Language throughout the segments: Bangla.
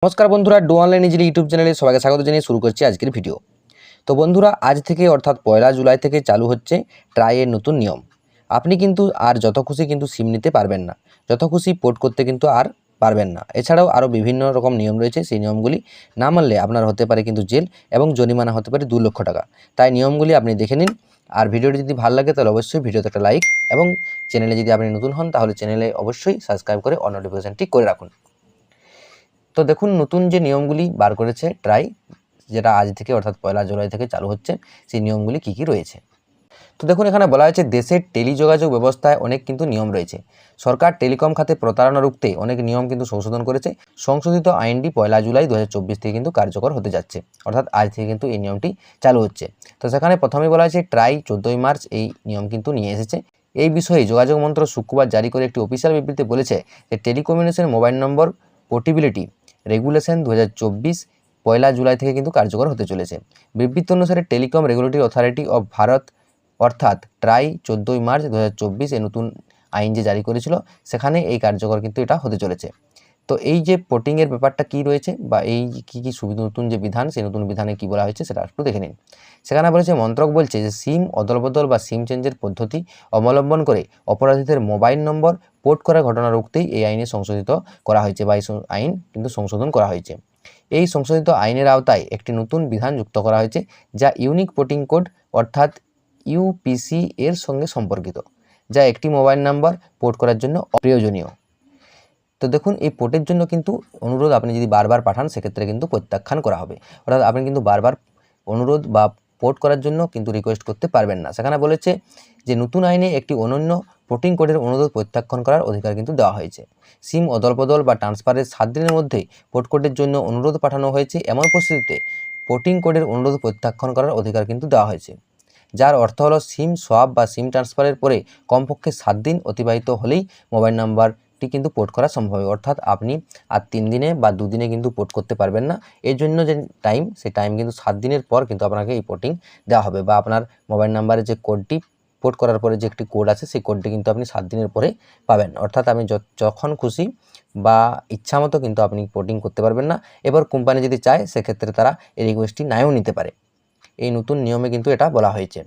নমস্কার বন্ধুরা, ডু অনলাইন ইজিলি ইউটিউব চ্যানেলে সবাইকে স্বাগত জানিয়ে শুরু করছি আজকের ভিডিও। তো বন্ধুরা, আজ থেকে অর্থাৎ 1 জুলাই থেকে চালু হচ্ছে ট্রাইয়ের নতুন নিয়ম। আপনি কিন্তু আর যত খুশি কিন্তু সিম নিতে পারবেন না, যত খুশি পোর্ট করতে কিন্তু আর পারবেন না। এছাড়াও আরও বিভিন্ন রকম নিয়ম রয়েছে, সেই নিয়মগুলি না মানলে আপনার হতে পারে কিন্তু জেল এবং জরিমানা হতে পারে 2 লক্ষ টাকা। তাই নিয়মগুলি আপনি দেখে নিন। আর ভিডিওটি যদি ভালো লাগে তাহলে অবশ্যই ভিডিওতে একটা লাইক এবং চ্যানেলে যদি আপনি নতুন হন তাহলে চ্যানেলে অবশ্যই সাবস্ক্রাইব করে অল নোটিফিকেশনটি করে রাখুন। তো দেখুন, নতুন যে নিয়মগুলি বার করেছে ট্রাই, যেটা আজ থেকে অর্থাৎ 1 জুলাই থেকে চালু হচ্ছে, সেই নিয়মগুলি কী কী রয়েছে। তো দেখুন, এখানে বলা হয়েছে দেশের টেলিযোগাযোগ ব্যবস্থায় অনেক কিন্তু নিয়ম রয়েছে। সরকার টেলিকম খাতে প্রতারণা রুখতে অনেক নিয়ম কিন্তু সংশোধন করেছে। সংশোধিত আইনটি 1 জুলাই 2024 থেকে কিন্তু কার্যকর হতে যাচ্ছে, অর্থাৎ আজ থেকে কিন্তু এই নিয়মটি চালু হচ্ছে। তো সেখানে প্রথমেই বলা হয়েছে ট্রাই 14 মার্চ এই নিয়ম কিন্তু নিয়ে এসেছে। এই বিষয়ে যোগাযোগ মন্ত্রক শুক্রবার জারি করে একটি অফিসিয়াল বিবৃতিতে বলেছে যে telecommunication mobile number portability regulation 2024 1 July থেকে কিন্তু কার্যকর হতে চলেছে। বিবৃতি অনুসারে telecom regulatory authority of Bharat অর্থাৎ ট্রাই 14 মার্চ 2024 এই নতুন আইন যে জারি করেছিল, সেখানে এই কার্যকর কিন্তু এটা হতে চলেছে। তো এই যে পোর্টিংয়ের ব্যাপারটা কি রয়েছে বা এই কী সুবিধা, নতুন যে বিধান, সেই নতুন বিধানে কি বলা হয়েছে সেটা একটু দেখে নিন। সেখানে বলেছে, মন্ত্রক বলছে যে সিম অদলবদল বা সিম চেঞ্জের পদ্ধতি অবলম্বন করে অপরাধীদের মোবাইল নম্বর পোর্ট করার ঘটনা রুখতেই এই আইনে সংশোধিত করা হয়েছে বা এই আইন কিন্তু সংশোধন করা হয়েছে। এই সংশোধিত আইনের আওতায় একটি নতুন বিধান যুক্ত করা হয়েছে, যা ইউনিক পোর্টিং কোড অর্থাৎ ইউপিসি এর সঙ্গে সম্পর্কিত, যা একটি মোবাইল নাম্বার পোর্ট করার জন্য অপ্রয়োজনীয়। তো দেখুন, এই পোর্টের জন্য কিন্তু অনুরোধ আপনি যদি বারবার পাঠান সেক্ষেত্রে কিন্তু প্রত্যাখ্যান করা হবে, অর্থাৎ আপনি কিন্তু বারবার অনুরোধ বা পোর্ট করার জন্য কিন্তু রিকোয়েস্ট করতে পারবেন না। সেখানে বলেছে যে নতুন আইনে একটি অনন্য পোর্টিং কোডের অনুরোধ প্রত্যাখ্যান করার অধিকার কিন্তু দেওয়া হয়েছে। সিম অদলবদল বা ট্রান্সফারের 7 দিনের মধ্যে পোর্ট কোডের জন্য অনুরোধ পাঠানো হয়েছে এমন পরিস্থিতিতে পোর্টিং কোডের অনুরোধ প্রত্যাখ্যান করার অধিকার কিন্তু দেওয়া হয়েছে, যার অর্থ হলো সিম সোয়াপ বা সিম ট্রান্সফারের পরে কমপক্ষে 7 দিন অতিবাহিত হলেই মোবাইল নাম্বারটি কিন্তু পোর্ট করা সম্ভব হবে, অর্থাৎ আপনি আর 3 দিনে বা 2 দিনে কিন্তু পোর্ট করতে পারবেন না। এর জন্য যে টাইম, সেই টাইম কিন্তু 7 দিনের পর কিন্তু আপনাকে এই পোর্টিং দেওয়া হবে, বা আপনার মোবাইল নাম্বারের যে কোডটি পোর্ট করার পরে যে একটি কোড আছে সেই কোডটি কিন্তু আপনি 7 দিনের পরে পাবেন, অর্থাৎ আপনি যখন খুশি বা ইচ্ছামতো কিন্তু আপনি পোর্টিং করতে পারবেন না। এবার কোম্পানি যদি চায় সেক্ষেত্রে তারা এই রিকোয়েস্টটি নাও নিতে পারে। এই নতুন নিয়মে কিন্তু এটা বলা হয়েছে।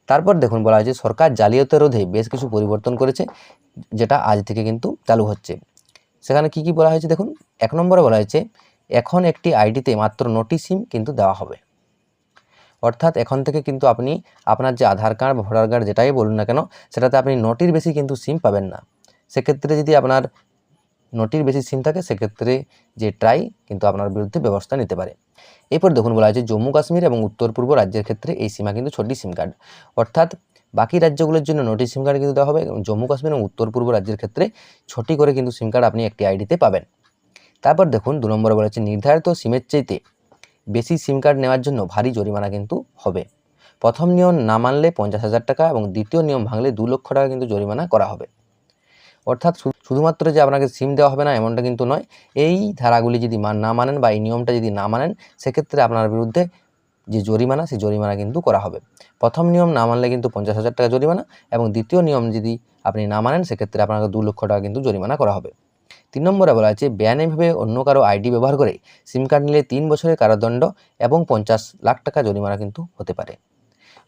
তারপর দেখুন, বলা হয়েছে সরকার জালিয়াতি রোধে বেশ কিছু পরিবর্তন করেছে, যেটা আজ থেকে কিন্তু চালু হচ্ছে। সেখানে কি কি বলা হয়েছে দেখুন। 1 নম্বরে বলা হয়েছে, এখন একটি আইডিতে মাত্র 9টি সিম কিন্তু দেওয়া হবে, অর্থাৎ এখন থেকে কিন্তু আপনি আপনার যে আধার কার্ড বা ভোটার কার্ড যেটাই বলুন না কেন, সেটাতে আপনি 9টির বেশি কিন্তু সিম পাবেন না। সেক্ষেত্রে যদি আপনার 9টির বেশি সিম থাকে সেক্ষেত্রে যে ট্রাই কিন্তু আপনার বিরুদ্ধে ব্যবস্থা নিতে পারে। এরপর দেখুন, বলা হয়েছে জম্মু কাশ্মীর এবং উত্তর পূর্ব রাজ্যের ক্ষেত্রে এই সীমা কিন্তু 6টি সিম কার্ড, অর্থাৎ বাকি রাজ্যগুলোর জন্য 9টি সিম কার্ড কিন্তু দেওয়া হবে, এবং জম্মু কাশ্মীর এবং উত্তর পূর্ব রাজ্যের ক্ষেত্রে 6টি করে কিন্তু সিম কার্ড আপনি একটি আইডিতে পাবেন। তারপর দেখুন 2 নম্বরে বলা হচ্ছে নির্ধারিত সিমের চাইতে বেশি সিম কার্ড নেওয়ার জন্য ভারী জরিমানা কিন্তু হবে। প্রথম নিয়ম না মানলে 50,000 টাকা এবং দ্বিতীয় নিয়ম ভাঙলে 2 লক্ষ টাকা কিন্তু জরিমানা করা হবে। অর্থাৎ শুধুমাত্র যে আপনাকে সিম দেওয়া হবে না এমনটা কিন্তু নয়, এই ধারাগুলি যদি না মানেন বা এই নিয়মটা যদি না মানেন সেক্ষেত্রে আপনার বিরুদ্ধে যে জরিমানা, সেই জরিমানা কিন্তু করা হবে। প্রথম নিয়ম না মানলে কিন্তু 50,000 টাকা জরিমানা, এবং দ্বিতীয় নিয়ম যদি আপনি না মানেন সেক্ষেত্রে আপনাকে 2 লক্ষ টাকা কিন্তু জরিমানা করা হবে। 3 নম্বরে বলা আছে বেআইনিভাবে অন্য কারো আইডি ব্যবহার করে সিম কার্ড নিলে 3 বছরের কারাদণ্ড এবং 50 লাখ টাকা জরিমানা কিন্তু হতে পারে।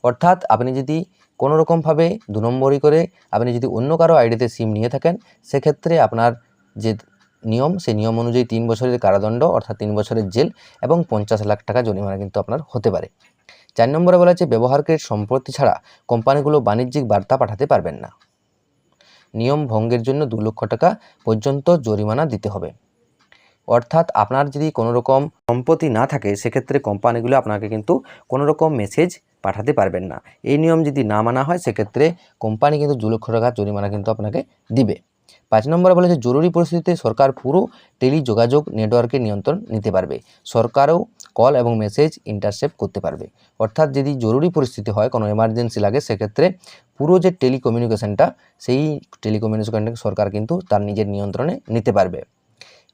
অর্থাৎ আপনি যদি কোনো রকমভাবে 2 নম্বরি করে আপনি যদি অন্য কারো আইডিতে সিম নিয়ে থাকেন সেক্ষেত্রে আপনার যে নিয়ম, সেই নিয়ম অনুযায়ী 3 বছরের কারাদণ্ড অর্থাৎ 3 বছরের জেল এবং 50 লাখ টাকা জরিমানা কিন্তু আপনার হতে পারে। 4 নম্বরে বলা হচ্ছে ব্যবহারকারীর সম্পত্তি ছাড়া কোম্পানিগুলো বাণিজ্যিক বার্তা পাঠাতে পারবেন না। নিয়ম ভঙ্গের জন্য 2 লক্ষ টাকা পর্যন্ত জরিমানা দিতে হবে। অর্থাৎ আপনার যদি কোনো রকম সম্পত্তি না থাকে সেক্ষেত্রে কোম্পানিগুলো আপনাকে কিন্তু কোনো রকম মেসেজ পাঠাতে পারবেন না। এই নিয়ম যদি না মানা হয় সেক্ষেত্রে কোম্পানি কিন্তু 2 লক্ষ টাকা জরিমানা কিন্তু আপনাকে দিবে। 5 নম্বরে বলেছে জরুরি পরিস্থিতিতে সরকার পুরো টেলিযোগাযোগ নেটওয়ার্কের নিয়ন্ত্রণ নিতে পারবে। সরকারও কল এবং মেসেজ ইন্টারসেপ্ট করতে পারবে। অর্থাৎ যদি জরুরি পরিস্থিতি হয়, কোনো এমার্জেন্সি লাগে, সেক্ষেত্রে পুরো যে টেলিকমিউনিকেশনটা, সেই টেলিকমিউনিকেশনটা সরকার কিন্তু তার নিজের নিয়ন্ত্রণে নিতে পারবে।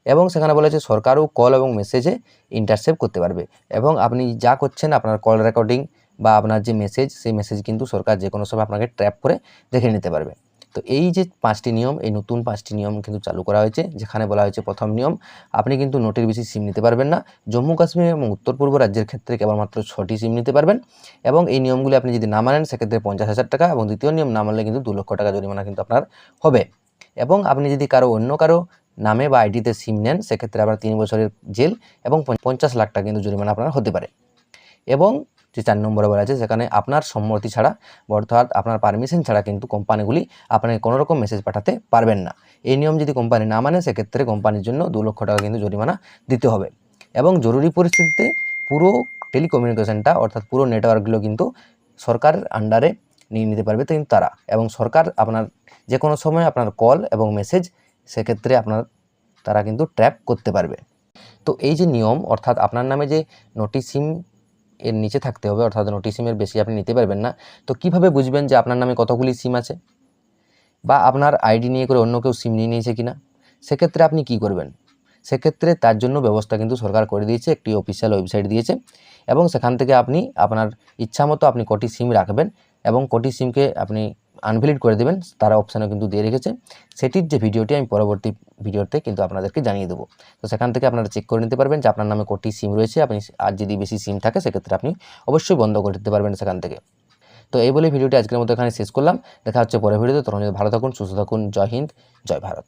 এবং সেখানে বলেছে সরকারও কল এবং মেসেজে ইন্টারসেপ্ট করতে পারবে, এবং আপনি যা করছেন আপনার কল রেকর্ডিং বা আপনার যে মেসেজ, সেই মেসেজ কিন্তু সরকার যে কোনো সময় আপনাকে ট্র্যাপ করে দেখে নিতে পারবে। তো এই যে 5টি নিয়ম, এই নতুন 5টি নিয়ম কিন্তু চালু করা হয়েছে, যেখানে বলা হয়েছে প্রথম নিয়ম, আপনি কিন্তু নোটের বেশি সিম নিতে পারবেন না। জম্মু কাশ্মীর এবং উত্তর পূর্ব রাজ্যের ক্ষেত্রে কেবলমাত্র 6টি সিম নিতে পারবেন, এবং এই নিয়মগুলি আপনি যদি না মানেন সেক্ষেত্রে 50,000 টাকা, এবং দ্বিতীয় নিয়ম না মানলে কিন্তু 2 লক্ষ টাকা জরিমানা কিন্তু আপনার হবে। এবং আপনি যদি অন্য কারো নামে বা আইডিতে সিম নেন সেক্ষেত্রে আপনার 3 বছরের জেল এবং 50 লাখ টাকা কিন্তু জরিমানা আপনার হতে পারে। এবং যে 4 নম্বরে বলা আছে, সেখানে আপনার সম্মতি ছাড়া অর্থাৎ আপনার পারমিশন ছাড়া কিন্তু কোম্পানিগুলি আপনাকে কোনো রকম মেসেজ পাঠাতে পারবেন না। এই নিয়ম যদি কোম্পানি না মানে সেক্ষেত্রে কোম্পানির জন্য 2 লক্ষ টাকা কিন্তু জরিমানা দিতে হবে। এবং জরুরি পরিস্থিতিতে পুরো টেলিকমিউনিকেশনটা অর্থাৎ পুরো নেটওয়ার্কগুলো কিন্তু সরকারের আন্ডারে নিয়ে নিতে পারবে কিন্তু তারা, এবং সরকার আপনার যে কোনো সময় আপনার কল এবং মেসেজ সেক্ষেত্রে তারা কিন্তু ট্র্যাপ করতে পারবে। তো এই যে নিয়ম, অর্থাৎ আপনার নামে যে নোটিশ সিম এর নিচে থাকতে হবে, অর্থাৎ নোটিশ সিমের বেশি আপনি নিতে পারবেন না। তো কিভাবে বুঝবেন যে আপনার নামে কতগুলি সিম আছে, বা আপনার আইডি নিয়ে করে অন্য কেউ সিম নিয়ে নিয়েছে কিনা? সেক্ষেত্রে আপনি কি করবেন? সেক্ষেত্রে তার জন্য ব্যবস্থা কিন্তু সরকার করে দিয়েছে, একটি অফিসিয়াল ওয়েবসাইট দিয়েছে, এবং সেখান থেকে আপনি আপনার ইচ্ছা মতো আপনি কটি সিম রাখবেন এবং কটি সিমকে আপনি আনভ্যালিড করে দেবেন, তারা অপশানও কিন্তু দিয়ে রেখেছে। সেটির যে ভিডিওটি আমি পরবর্তী ভিডিওতে কিন্তু আপনাদেরকে জানিয়ে দেবো। তো সেখান থেকে আপনারা চেক করে নিতে পারবেন যে আপনার নামে কটি সিম রয়েছে। আপনি আর যদি বেশি সিম থাকে সেক্ষেত্রে আপনি অবশ্যই বন্ধ করে দিতে পারবেন সেখান থেকে। তো এই বলে ভিডিওটি আজকের মতো এখানে শেষ করলাম। দেখা হচ্ছে পরের ভিডিওতে। তখন ভালো থাকুন, সুস্থ থাকুন। জয় হিন্দ, জয় ভারত।